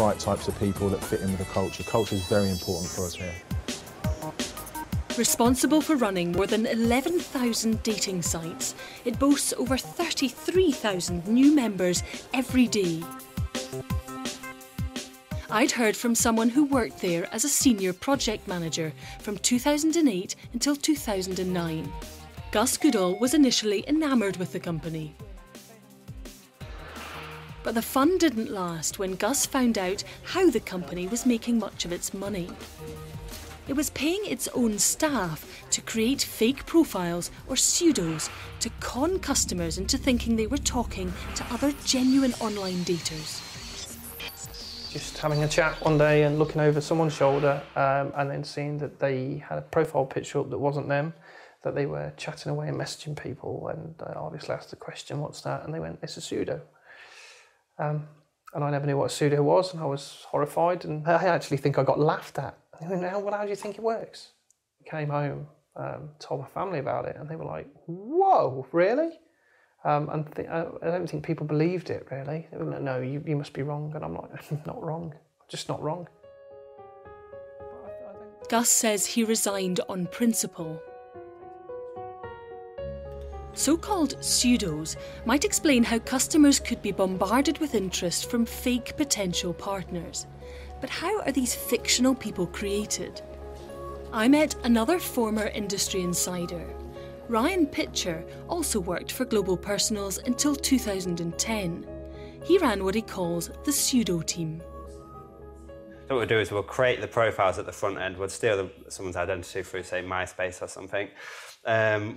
right types of people that fit in with the culture. Culture is very important for us here. Responsible for running more than 11,000 dating sites, it boasts over 33,000 new members every day. I'd heard from someone who worked there as a senior project manager from 2008 until 2009. Gus Goodall was initially enamoured with the company. But the fun didn't last when Gus found out how the company was making much of its money. It was paying its own staff to create fake profiles or pseudos to con customers into thinking they were talking to other genuine online daters. Just having a chat one day and looking over someone's shoulder and then seeing that they had a profile picture up that wasn't them, that they were chatting away and messaging people, and I obviously asked the question, what's that? And they went, it's a pseudo. And I never knew what a pseudo was, and I was horrified, and I actually think I got laughed at. They went, how do you think it works? I came home, told my family about it, and they were like, whoa, really? And I don't think people believed it, really. They were like, no, you must be wrong. And I'm like, I'm not wrong, I'm just not wrong. Gus says he resigned on principle. So-called pseudos might explain how customers could be bombarded with interest from fake potential partners. But how are these fictional people created? I met another former industry insider. Ryan Pitcher also worked for Global Personals until 2010. He ran what he calls the pseudo team. So what we'll do is we'll create the profiles at the front end. We'll steal someone's identity through, say, MySpace or something.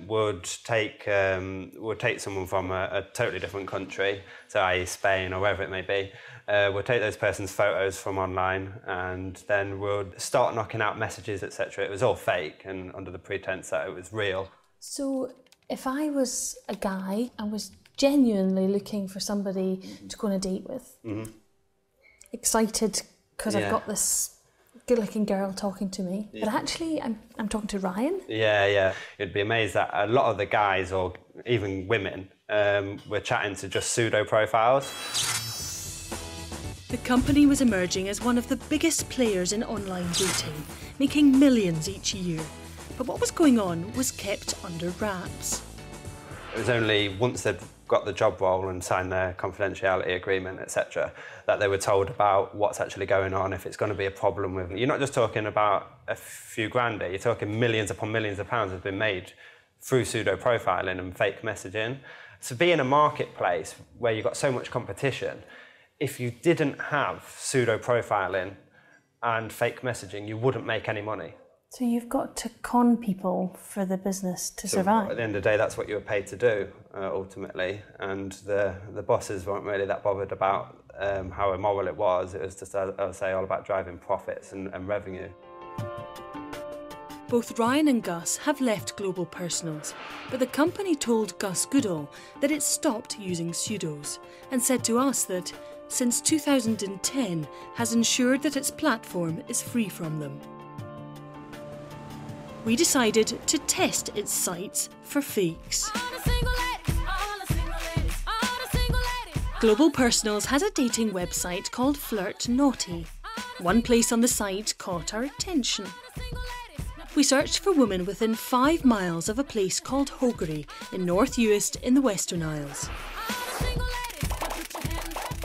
Would take someone from a totally different country, so i.e. Spain or wherever it may be. We'll take those person's photos from online, and then we'll start knocking out messages, etc. It was all fake and under the pretense that it was real. So if I was a guy and was genuinely looking for somebody to go on a date with, excited because I've got this good-looking girl talking to me, but actually I'm talking to Ryan. Yeah. You'd be amazed that a lot of the guys, or even women, were chatting to just pseudo profiles. The company was emerging as one of the biggest players in online dating, making millions each year. But what was going on was kept under wraps. It was only once they'd got the job role and signed their confidentiality agreement, etc., that they were told about what's actually going on, if it's going to be a problem with them. You're not just talking about a few grand here, you're talking millions upon millions of pounds have been made through pseudo-profiling and fake messaging. To be in a marketplace where you've got so much competition, if you didn't have pseudo-profiling and fake messaging, you wouldn't make any money. So you've got to con people for the business to survive. At the end of the day, that's what you were paid to do, ultimately. And the bosses weren't really that bothered about how immoral it was. It was just, I would say, all about driving profits and revenue. Both Ryan and Gus have left Global Personals, but the company told Gus Goodall that it stopped using pseudos and said to us that, since 2010, has ensured that its platform is free from them. We decided to test its sites for fakes. Global Personals has a dating website called Flirt Naughty. One place on the site caught our attention. We searched for women within 5 miles of a place called Hoggery in North Uist in the Western Isles.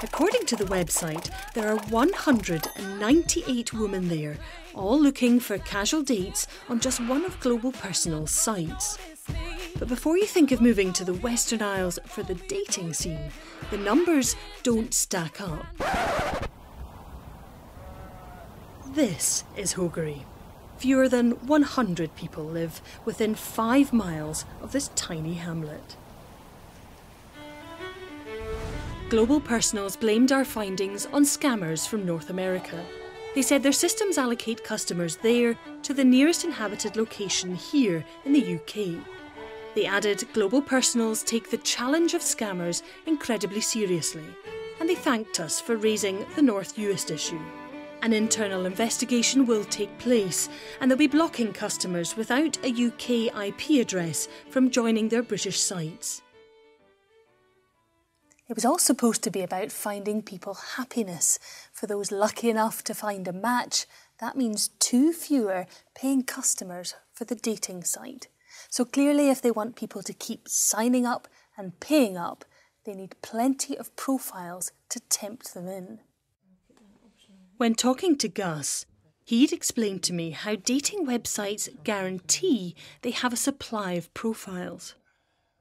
According to the website, there are 198 women there, all looking for casual dates on just one of Global Personal's sites. But before you think of moving to the Western Isles for the dating scene, the numbers don't stack up. This is Hoggery. Fewer than 100 people live within 5 miles of this tiny hamlet. Global Personals blamed our findings on scammers from North America. They said their systems allocate customers there to the nearest inhabited location here in the UK. They added Global Personals take the challenge of scammers incredibly seriously, and they thanked us for raising the North Uist issue. An internal investigation will take place, and they'll be blocking customers without a UK IP address from joining their British sites. It was all supposed to be about finding people happiness. For those lucky enough to find a match, that means 2 fewer paying customers for the dating site. So clearly, if they want people to keep signing up and paying up, they need plenty of profiles to tempt them in. When talking to Gus, he'd explained to me how dating websites guarantee they have a supply of profiles.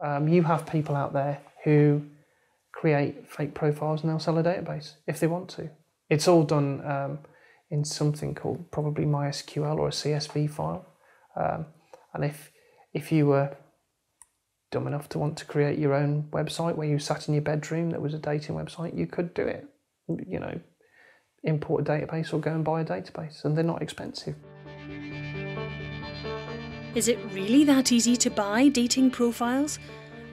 You have people out there who create fake profiles and they'll sell a database if they want to. It's all done in something called probably MySQL or a CSV file. And if you were dumb enough to want to create your own website where you sat in your bedroom that was a dating website, you could do it. You know, import a database or go and buy a database, and they're not expensive. Is it really that easy to buy dating profiles?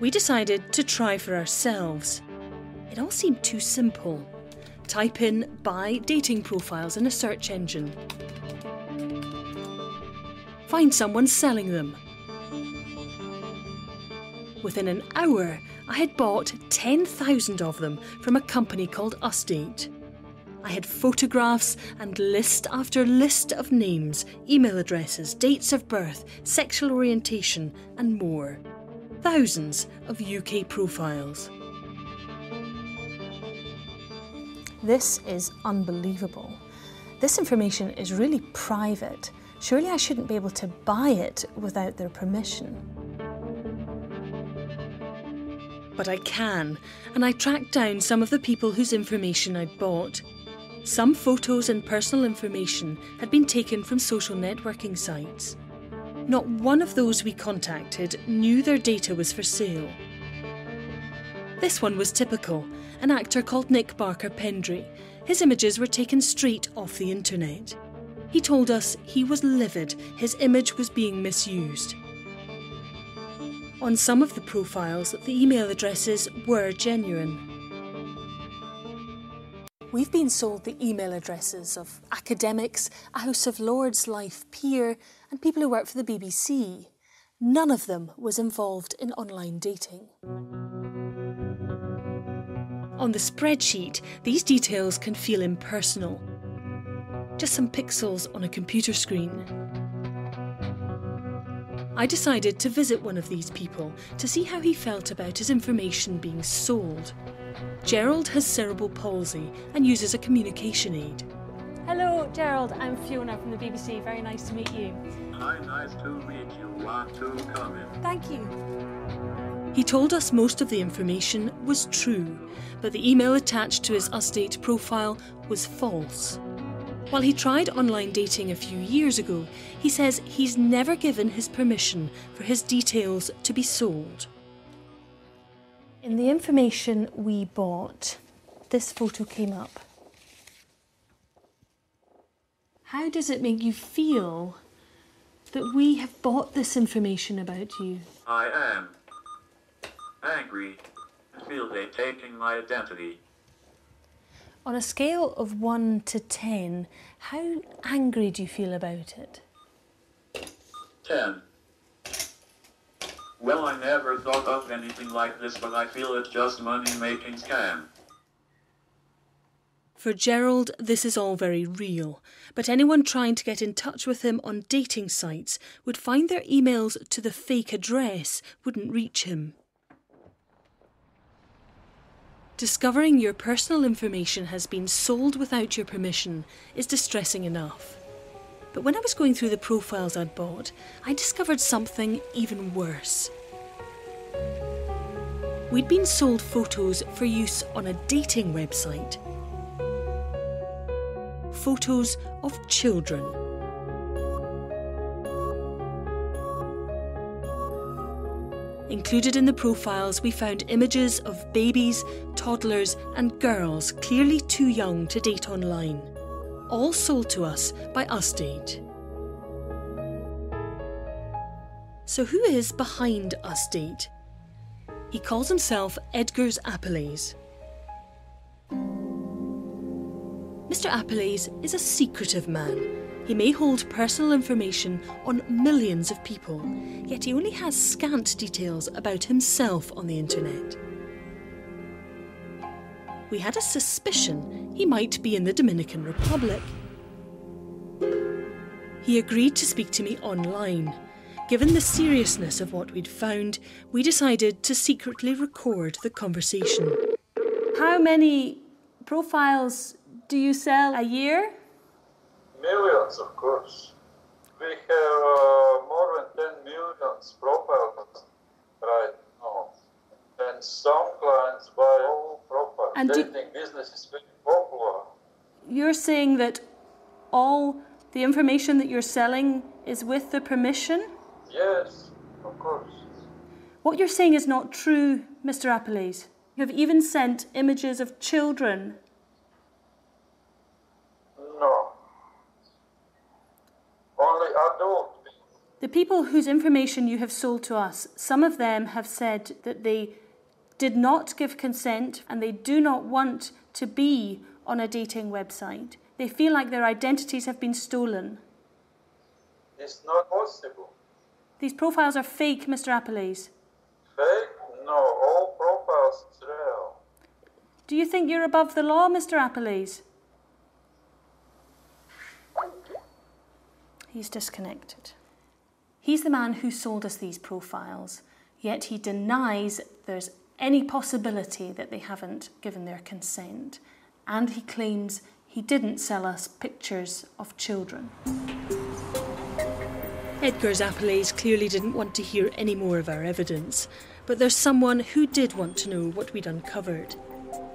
We decided to try for ourselves. It all seemed too simple. Type in "buy dating profiles" in a search engine. Find someone selling them. Within an hour, I had bought 10,000 of them from a company called Usdate. I had photographs and list after list of names, email addresses, dates of birth, sexual orientation and more. Thousands of UK profiles. This is unbelievable. This information is really private. Surely I shouldn't be able to buy it without their permission. But I can, and I tracked down some of the people whose information I'd bought. Some photos and personal information had been taken from social networking sites. Not one of those we contacted knew their data was for sale. This one was typical, an actor called Nick Barker Pendry. His images were taken straight off the internet. He told us he was livid his image was being misused. On some of the profiles, the email addresses were genuine. We've been sold the email addresses of academics, a House of Lords life peer, and people who work for the BBC. None of them was involved in online dating. On the spreadsheet, these details can feel impersonal. Just some pixels on a computer screen. I decided to visit one of these people to see how he felt about his information being sold. Gerald has cerebral palsy and uses a communication aid. Hello, Gerald. I'm Fiona from the BBC. Very nice to meet you. Hi, nice to meet you. Want to come in? Thank you. He told us most of the information was true, but the email attached to his Usdate profile was false. While he tried online dating a few years ago, he says he's never given his permission for his details to be sold. In the information we bought, this photo came up. How does it make you feel that we have bought this information about you? I am angry. I feel they're taking my identity. On a scale of 1 to 10, how angry do you feel about it? 10. Well, I never thought of anything like this, but I feel it's just money-making scam. For Gerald, this is all very real, but anyone trying to get in touch with him on dating sites would find their emails to the fake address wouldn't reach him. Discovering your personal information has been sold without your permission is distressing enough. But when I was going through the profiles I'd bought, I discovered something even worse. We'd been sold photos for use on a dating website. Photos of children. Included in the profiles, we found images of babies, toddlers and girls clearly too young to date online. All sold to us by Usdate. So who is behind Usdate? He calls himself Edgars Apelles. Mr. Apelles is a secretive man. He may hold personal information on millions of people, yet he only has scant details about himself on the internet. we had a suspicion he might be in the Dominican Republic. He agreed to speak to me online. Given the seriousness of what we'd found, we decided to secretly record the conversation. How many profiles do you sell a year? Millions, of course. We have more than 10 million profiles right now. And some clients buy all profiles. And they think business is very popular. You're saying that all the information that you're selling is with the permission? Yes, of course. What you're saying is not true, Mr. Appiles. You have even sent images of children. No. Only adult people. The people whose information you have sold to us, some of them have said that they did not give consent and they do not want to be on a dating website. They feel like their identities have been stolen. It's not possible. These profiles are fake, Mr. Appiles. Fake? No, all profiles is real. Do you think you're above the law, Mr. Appiles? He's disconnected. He's the man who sold us these profiles, yet he denies there's any possibility that they haven't given their consent, and he claims he didn't sell us pictures of children. Edgars Appiles clearly didn't want to hear any more of our evidence, but there's someone who did want to know what we'd uncovered.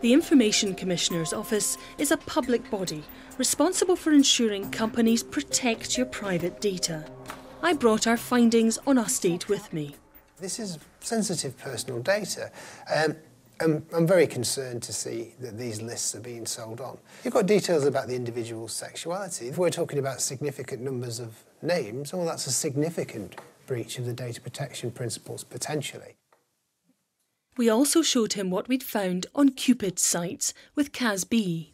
The Information Commissioner's Office is a public body responsible for ensuring companies protect your private data. I brought our findings on Usdate with me. This is sensitive personal data. I'm very concerned to see that these lists are being sold on. You've got details about the individual's sexuality. If we're talking about significant numbers of names, well, that's a significant breach of the data protection principles, potentially. We also showed him what we'd found on Cupid's sites with CASB.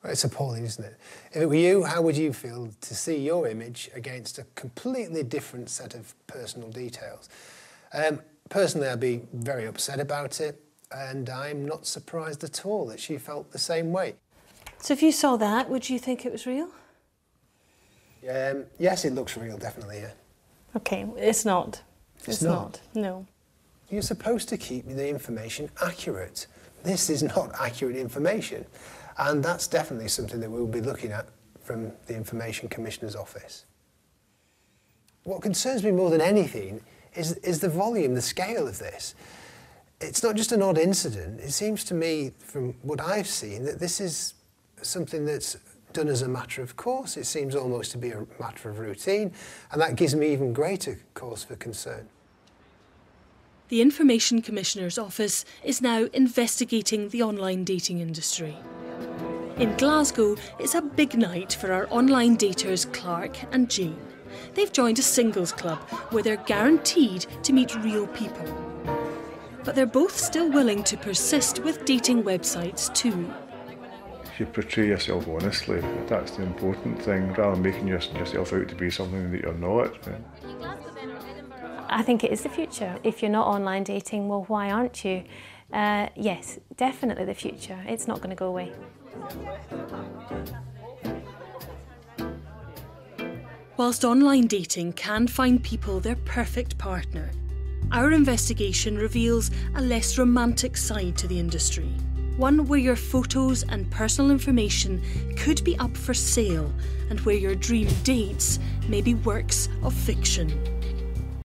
It's appalling, isn't it? If it were you, how would you feel to see your image against a completely different set of personal details? Personally, I'd be very upset about it, and I'm not surprised at all that she felt the same way. So if you saw that, would you think it was real? Yes, it looks real, definitely, yeah. Okay, it's not. It's not? No. You're supposed to keep the information accurate. This is not accurate information, and that's definitely something that we'll be looking at from the Information Commissioner's Office. What concerns me more than anything is the volume, the scale of this. It's not just an odd incident. It seems to me, from what I've seen, that this is something that's done as a matter of course. It seems almost to be a matter of routine, and that gives me even greater cause for concern. The Information Commissioner's Office is now investigating the online dating industry. In Glasgow, it's a big night for our online daters Clark and Jane. They've joined a singles club where they're guaranteed to meet real people. But they're both still willing to persist with dating websites too. If you portray yourself honestly, that's the important thing, rather than making yourself out to be something that you're not. I think it is the future. If you're not online dating, well, why aren't you? Yes, definitely the future. It's not going to go away. Whilst online dating can find people their perfect partner, our investigation reveals a less romantic side to the industry. One where your photos and personal information could be up for sale and where your dream dates may be works of fiction.